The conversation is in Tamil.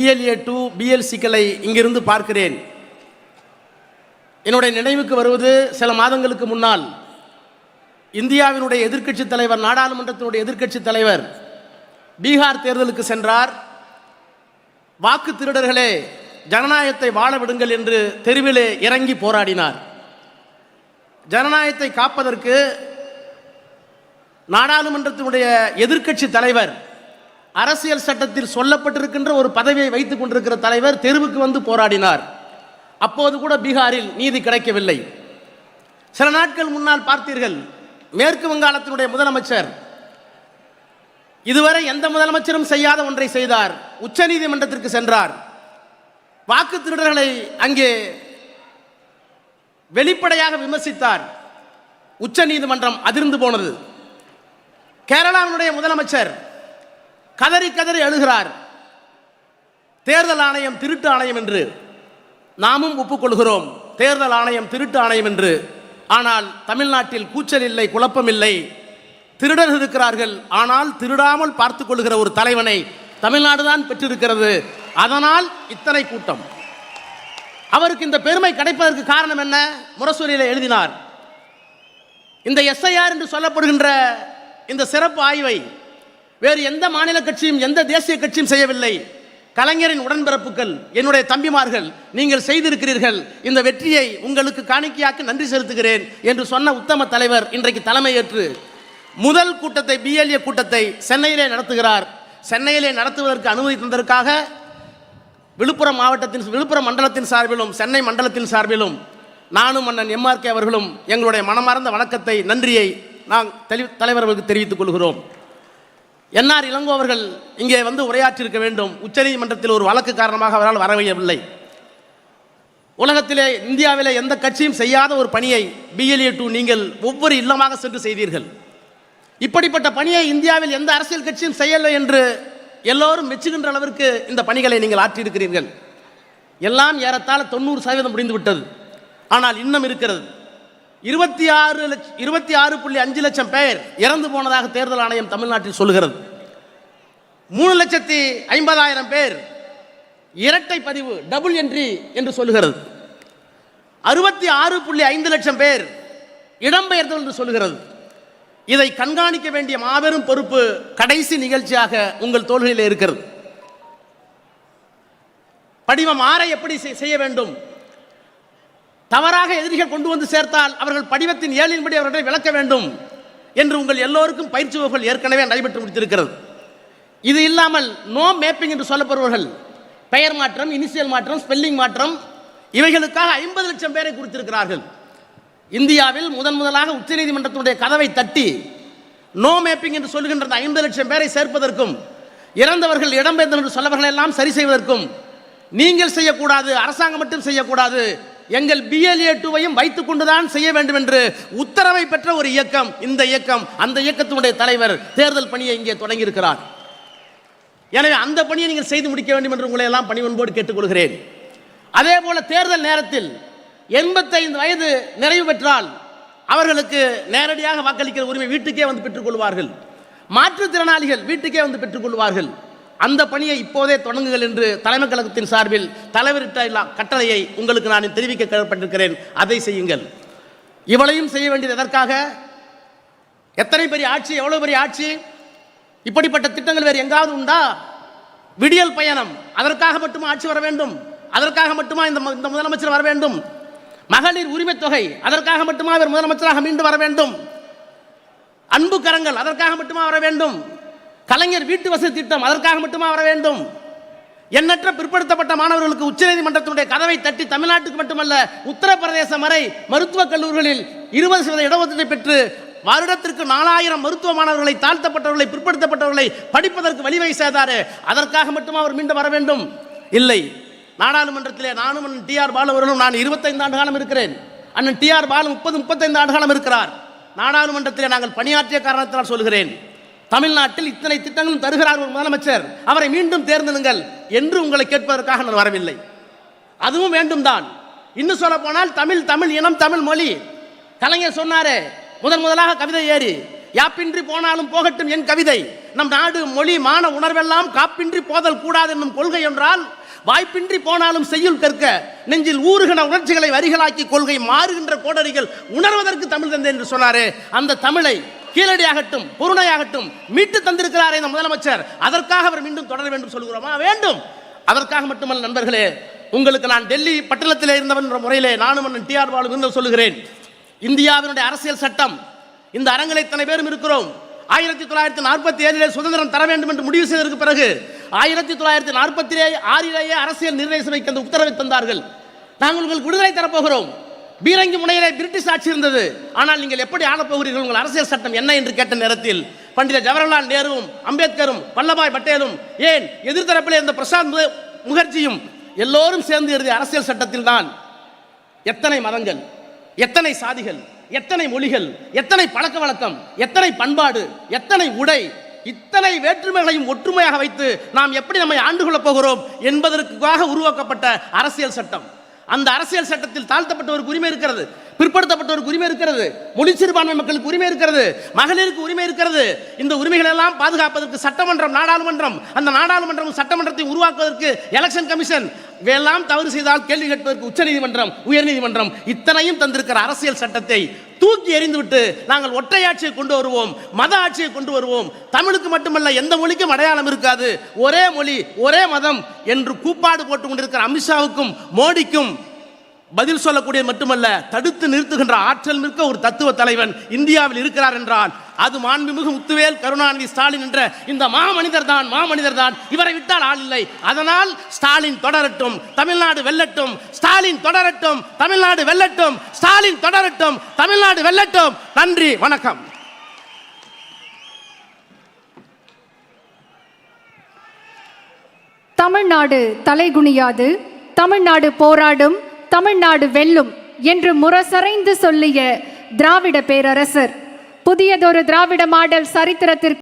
BLA 2 BLCக்களை இங்கிருந்து பார்க்கிறேன். என்னுடைய நினைவுக்கு வருவது சில மாதங்களுக்கு முன்னால் இந்தியாவினுடைய எதிர்க்கட்சி தலைவர், நாடாளுமன்றத்தினுடைய எதிர்க்கட்சி தலைவர் பீகார் தேர்தலுக்கு சென்றார். வாக்கு திருடர்களே, ஜனநாயகத்தை வாழ விடுங்கள் என்று தெருவிலே இறங்கி போராடினார். ஜனநாயகத்தை காப்பதற்கு நாடாளுமன்றத்தினுடைய எதிர்க்கட்சி தலைவர், அரசியல் சட்டத்தில் சொல்லப்பட்டிருக்கின்ற ஒரு பதவியை வைத்துக் கொண்டிருக்கிற தலைவர் தெருவுக்கு வந்து போராடினார். அப்போது கூட பீகாரில் நீதி கிடைக்கவில்லை. சில நாட்கள் முன்னால் பார்த்தீர்கள், மேற்கு வங்காளத்தினுடைய முதலமைச்சர் இதுவரை எந்த முதலமைச்சரும் செய்யாத ஒன்றை செய்தார். உச்ச நீதிமன்றத்திற்கு சென்றார். வாக்கு திருடர்களை அங்கே வெளிப்படையாக விமர்சித்தார். உச்ச நீதிமன்றம் அதிர்ந்து போனது. கேரளாவினுடைய முதலமைச்சர் கதறி கதறி அழுகிறார், தேர்தல் ஆணையம் திருட்டு ஆணையம் என்று. நாமும் ஒப்புக்கொள்கிறோம், தேர்தல் ஆணையம் திருட்டு ஆணையம் என்று. ஆனால் தமிழ்நாட்டில் கூச்சல் இல்லை, குழப்பம் இல்லை. திருடர்கள் இருக்கிறார்கள், ஆனால் திருடாமல் பார்த்துக் கொள்கிற ஒரு தலைவனை தமிழ்நாடு தான் பெற்றிருக்கிறது. அதனால் இத்தனை கூட்டம். அவருக்கு இந்த பெருமை கிடைப்பதற்கு காரணம் என்ன? முரசொலியில் எழுதினார், இந்த SIR என்று சொல்லப்படுகின்ற இந்த சிறப்பு ஆய்வை வேறு எந்த மாநில கட்சியும் எந்த தேசிய கட்சியும் செய்யவில்லை. கலைஞரின் உடன்பிறப்புகள், என்னுடைய தம்பிமார்கள், நீங்கள் செய்திருக்கிறீர்கள். இந்த வெற்றியை உங்களுக்கு காணிக்கையாக்கி நன்றி செலுத்துகிறேன் என்று சொன்ன உத்தம தலைவர் இன்றைக்கு தலைமையேற்று முதல் கூட்டத்தை, BLA கூட்டத்தை சென்னையிலே நடத்துகிறார். சென்னையிலே நடத்துவதற்கு அனுமதி தந்ததற்காக விழுப்புரம் மண்டலத்தின் சார்பிலும் சென்னை மண்டலத்தின் சார்பிலும் நானும் அண்ணன் MRK அவர்களும் எங்களுடைய மனமார்ந்த வணக்கத்தை, நன்றியை தலைவர்களுக்கு தெரிவித்துக் கொள்கிறோம். NR இளங்கோ அவர்கள் இங்கே வந்து உரையாற்றியிருக்க வேண்டும். உச்சநீதிமன்றத்தில் ஒரு வழக்கு காரணமாக அவரால் வரவில்லை. உலகத்திலே, இந்தியாவிலே எந்த கட்சியும் செய்யாத ஒரு பணியை BLA 2 நீங்கள் ஒவ்வொரு இல்லமாக சென்று செய்தீர்கள். இப்படிப்பட்ட பணியை இந்தியாவில் எந்த அரசியல் கட்சியும் செய்யலை என்று எல்லோரும் மெச்சுகின்ற அளவிற்கு இந்த பணிகளை நீங்கள் ஆற்றியிருக்கிறீர்கள். எல்லாம் ஏறத்தாழ 90% முடிந்துவிட்டது. ஆனால் இன்னும் இருக்கிறது. 26.5 லட்சம் பேர் இறந்து போனதாக தேர்தல் ஆணையம் தமிழ்நாட்டில் சொல்கிறது. 3,50,000 பேர் இரட்டை பதிவு, டபுள் என்ட்ரி என்று சொல்லுகிறது. 66.5 லட்சம் பேர் இடம்பெயர்ந்தல் என்று சொல்லுகிறது. இதை கண்காணிக்க வேண்டிய மாபெரும் பொறுப்பு கடைசி நிகழ்ச்சியாக உங்கள் தோள்களிலே இருக்கிறது. படிவம் 6 எப்படி செய்ய வேண்டும்? தவறாக எதிரிகள் கொண்டு வந்து சேர்த்தால் அவர்கள் படிவத்தின் 7 படி அவர்களை விளக்க வேண்டும் என்று உங்கள் எல்லோருக்கும் பயிற்சி வகுப்புகள் ஏற்கனவே நடைபெற்று முடித்திருக்கிறது. இது இல்லாமல் நோ மேப்பிங் என்று சொல்லப்படுபவர்கள், பெயர் மாற்றம், இனிஷியல் மாற்றம், ஸ்பெல்லிங் மாற்றம், இவைகளுக்காக 50 லட்சம் பேரை குறித்திருக்கிறார்கள். இந்தியாவில் முதலாக உச்சநீதிமன்றத்தினுடைய கதவை தட்டி நோ மேப்பிங் என்று சொல்லுகின்ற 50 லட்சம் பேரை சேர்ப்பதற்கும், இறந்தவர்கள் இடம்பெயர்ந்தவர்கள் என்று சொல்லவர்கள் எல்லாம் சரி செய்வதற்கும் நீங்கள் செய்யக்கூடாது, அரசாங்கம் மட்டும் செய்யக்கூடாது, எங்கள் BLA 2வையும் வைத்துக் கொண்டுதான் செய்ய வேண்டும் என்று உத்தரவை பெற்ற ஒரு இயக்கம் இந்த இயக்கம். அந்த இயக்கத்தினுடைய தலைவர் தேர்தல் பணியை இங்கே தொடங்கியிருக்கிறார். எனவே அந்த பணியை நீங்கள் செய்து முடிக்க வேண்டும் என்று உங்களை எல்லாம் பணிவன்போடு கேட்டுக்கொள்கிறேன். அதே போல தேர்தல் நேரத்தில் 85 வயது நிறைவு பெற்றால் அவர்களுக்கு நேரடியாக வாக்களிக்கிற உரிமை வீட்டுக்கே வந்து பெற்றுக்கொள்வார்கள். மாற்றுத்திறனாளிகள் வீட்டுக்கே வந்து பெற்றுக்கொள்வார்கள். அந்த பணியை இப்போதே தொடங்குங்கள் என்று தலைமை கழகத்தின் சார்பில் தலைவரிட்ட கட்டளையை உங்களுக்கு நான் தெரிவிக்க கடமைப்பட்டிருக்கிறேன். அதை செய்யுங்கள். இவளையும் செய்ய வேண்டியது எதற்காக? எத்தனை பெரிய ஆட்சி, எவ்வளவு பெரிய ஆட்சி! இப்படிப்பட்ட திட்டங்கள் வேறு எங்காவது உண்டா? விடியல் பயணம், அதற்காக மட்டுமா ஆட்சி வர வேண்டும்? அதற்காக மட்டுமா இந்த முதலமைச்சர் வர வேண்டும்? மகளிர் உரிமை தொகை, அதற்காக மட்டுமா அவர் முதலமைச்சராக மீண்டும் வர வேண்டும்? அன்பு கரங்கள், அதற்காக மட்டுமா வர வேண்டும்? கலைஞர் வீட்டு வசதி திட்டம், அதற்காக மட்டுமா வர வேண்டும்? எண்ணற்ற பிற்படுத்தப்பட்ட மாணவர்களுக்கு உச்சநீதிமன்றத்தினுடைய கதவை தட்டி தமிழ்நாட்டுக்கு மட்டுமல்ல உத்தரப்பிரதேசம் வரை மருத்துவக் கல்லூரிகளில் 20% இடஒதுக்கீட்டை பெற்று வருடத்திற்கு 4000 மருத்துவ மாணவர்களை, தாழ்த்தப்பட்டவர்களை, பிற்படுத்தப்பட்டவர்களை படிப்பதற்கு வழிவகை செய்தார். அதற்காக மட்டுமா அவர் மீண்டும் வர வேண்டும்? இல்லை. நாடாளுமன்றத்திலே நானும் அண்ணன் TR பாலு அவர்களும், நான் 25 ஆண்டு காலம் இருக்கிறேன், அண்ணன் TR பாலு 30-35 ஆண்டு காலம் இருக்கிறார். நாடாளுமன்றத்திலே நாங்கள் பணியாற்றிய காரணத்தினால் சொல்கிறேன், தமிழ்நாட்டில் இத்தனை திட்டங்களும் தருகிறார் ஒரு முதலமைச்சர், அவரை மீண்டும் தேர்ந்தெடுங்கள் என்று உங்களை கேட்பதற்காக நான் வரவில்லை. அதுவும் வேண்டும் தான். இன்னும் சொல்ல போனால் தமிழ் இனம், தமிழ் மொழி. கலைஞர் சொன்னாரே முதலாக கவிதை ஏறி, யாப்பின்றி போனாலும் போகட்டும் என் கவிதை, நம் நாடு மொழி மான உணர்வெல்லாம் காப்பின்றி போதல் கூடாது என்னும் கொள்கை என்றால், வாய்ப்பின்றி போனாலும் செய்யுள் கற்க நெஞ்சில் ஊறுகின உணர்ச்சிகளை வரிகளாக்கி கொள்கை மாறுகின்ற கோடரிகள் உணர்வதற்கு தமிழ் தந்தை என்று சொன்னாரே, அந்த தமிழை கீழடியாகட்டும் பொருணையாகட்டும் மீட்டு தந்திருக்கிறாரே இந்த முதலமைச்சர், அதற்காக அவர் மீண்டும் தொடர வேண்டும் சொல்கிறோமா? வேண்டும். அதற்காக மட்டுமல்ல நண்பர்களே, உங்களுக்கு நான் டெல்லி பட்டணத்தில் இருந்தவன் என்ற முறையிலே நானும் அண்ணன் டிஆர் பாலு என்று சொல்லுகிறேன். இந்தியாவினுடைய அரசியல் சட்டம், இந்த அரங்கில் இத்தனை பேரும் இருக்கிறோம். 1947 சுதந்திரம் தர வேண்டும் என்று முடிவு செய்ததற்கு பிறகு 1946 அரசியல் நிர்ணய சபைக்கு அந்த உத்தரவை தந்தார்கள். நாங்கள் உங்களுக்கு விடுதலை தரப்போகிறோம். பீரங்கி முனையிலே பிரிட்டிஷ் ஆட்சி இருந்தது, ஆனால் நீங்கள் எப்படி ஆளப்போகிறீர்கள், உங்கள் அரசியல் சட்டம் என்ன என்று கேட்ட நேரத்தில் பண்டித ஜவஹர்லால் நேருவும் அம்பேத்கரும் வல்லபாய் பட்டேலும் ஏன் எதிர்த்தரப்பிலே இருந்த பிரசாந்த் முகர்ஜியும் எல்லோரும் சேர்ந்து எழுதிய அரசியல் சட்டத்தில் தான் எத்தனை மதங்கள், எத்தனை சாதிகள், எத்தனை மொழிகள், எத்தனை பழக்க வழக்கம், எத்தனை பண்பாடு, எத்தனை உடை, இத்தனை வேற்றுமைகளையும் ஒற்றுமையாக வைத்து நாம் எப்படி நம்மை ஆண்டு கொள்ளப் போகிறோம் என்பதற்காக உருவாக்கப்பட்ட அரசியல் சட்டம். அந்த அரசியல் சட்டத்தில் தாழ்த்தப்பட்டவருக்கு உரிமை இருக்கிறது, பிற்படுத்தப்பட்டவருக்கு உரிமை இருக்கிறது, மொழி சிறுபான்மை மக்களுக்கு உரிமை இருக்கிறது, மகளிருக்கு உரிமை இருக்கிறது. இந்த உரிமைகள் எல்லாம் பாதுகாப்பதற்கு சட்டமன்றம், நாடாளுமன்றம், அந்த நாடாளுமன்றம் சட்டமன்றத்தை உருவாக்குவதற்கு எலெக்ஷன் கமிஷன், இவையெல்லாம் தவறு செய்தால் கேள்வி கேட்பதற்கு உச்சநீதிமன்றம், உயர்நீதிமன்றம், இத்தனையும் தந்திருக்கிற அரசியல் சட்டத்தை தூக்கி எறிந்துவிட்டு நாங்கள் ஒற்றை ஆட்சியை கொண்டு வருவோம், மத ஆட்சியை கொண்டு வருவோம், தமிழுக்கு மட்டுமல்ல எந்த மொழிக்கும் அடையாளம் இருக்காது, ஒரே மொழி ஒரே மதம் என்று கூப்பாடு போட்டுக் கொண்டிருக்கிற அமித்ஷாவுக்கும் மோடிக்கும் பதில் சொல்லக்கூடிய மட்டுமல்ல, தடுத்து நிறுத்துகின்ற ஆற்றல் மிக்க ஒரு தத்துவ தலைவன் இந்தியாவில் இருக்கிறார் என்றால் அது மாண்புமிகு முத்துவேல் கருணாநிதி ஸ்டாலின் என்ற இந்த மாமனிதர் தான். இவரை விட்டால் ஆள் இல்லை. அதனால் ஸ்டாலின் தொடரட்டும், தமிழ்நாடு வெல்லட்டும். ஸ்டாலின் தொடரட்டும், தமிழ்நாடு வெல்லட்டும். ஸ்டாலின் தொடரட்டும், தமிழ்நாடு வெல்லட்டும். நன்றி, வணக்கம். தமிழ்நாடு தலைகுனியாது, தமிழ்நாடு போராடும், தமிழ்நாடு வெல்லும் என்று முரசறைந்து சொல்லிய திராவிட பேரரசர் புதியதொரு திராவிட மாடல் சரித்திரத்திற்கு